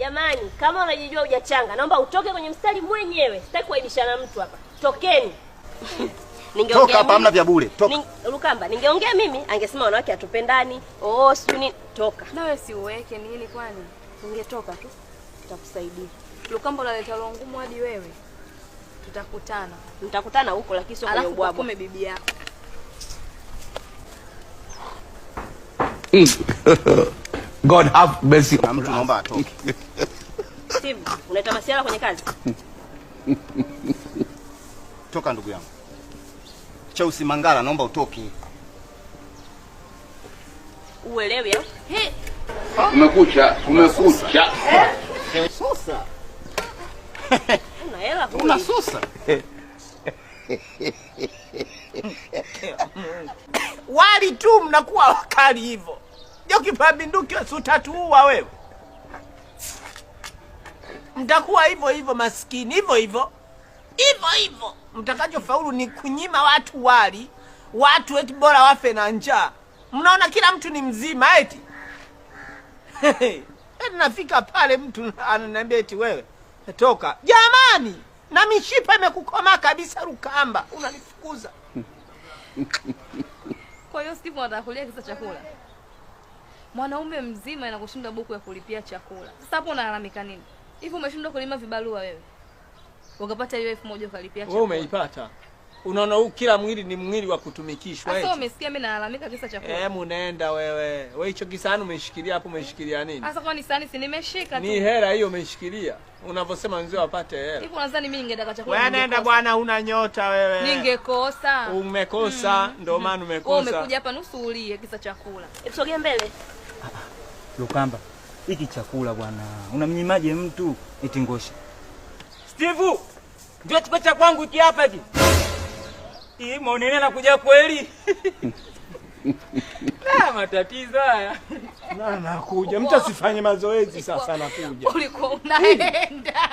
Jamani, kama unajijua hujachanga, naomba utoke kwenye mstari mwenyewe. Sitaki kuaibishana mtu hapa. Tokeni. Toka hapa, hamna vya bure. Toka. Lukamba, ningeongea mimi, angesema wanawake hatupendani. Oh, sio nini? Toka. Nawe si uweke nini kwani? Ungetoka tu. Tutakusaidia. Lukamba unaleta roho ngumu hadi wewe. Tutakutana. Mtakutana huko lakini sio kwenye ubwabwa. Alafu bibi yako. God have mercy. Na mtu naomba atoke. Steve, unaleta masiala kwenye kazi? Toka ndugu yangu. Chausi Mangala, naomba utoke. Uelewi au? He. Umekucha. Sosa. Una hela huko. Una sosa. Wali tu mnakuwa wakali hivyo. Ndio kipabinduki usitatuua wewe. Mtakuwa hivyo maskini hivyo. Mtakachofaulu ni kunyima watu wali. Watu eti bora wafe na njaa. Mnaona kila mtu ni mzima eti. Eti nafika pale mtu ananiambia eti wewe toka. Jamani, na mishipa imekukoma kabisa Lukamba. Unanifukuza. Kwa hiyo Steve anataka kulia kisa chakula. Mwanaume mzima inakushinda buku ya kulipia chakula. Sasa hapo unalalamika nini? Hivi umeshindwa kulima vibarua wewe? Ukapata hiyo 1000 ukalipia chakula. Wewe umeipata. Unaona huu kila mwili ni mwili wa kutumikishwa eti. Sasa umesikia mimi nalalamika kisa chakula. Munaenda wewe. Wewe hicho kisani umeshikilia hapo, umeshikilia nini? Sasa kwa ni sani si nimeshika tu. Ni hela hiyo umeshikilia. Unavyosema nzio apate hela. Hivi unadhani mimi ningeenda kwa chakula? Wewe nenda bwana, una nyota wewe. Ningekosa. Umekosa, ndio maana umekosa. Wewe umekuja hapa nusu ulie kisa chakula. Sogea mbele. Lukamba, hiki chakula bwana. Unamnyimaje mtu? Eti ngosha. Steve, ndio chakula kwangu hiki hapa hiki. Hii monene anakuja kweli. Matatizo haya. Nakuja. Mtu asifanye mazoezi sasa nakuja. Ulikuwa unaenda.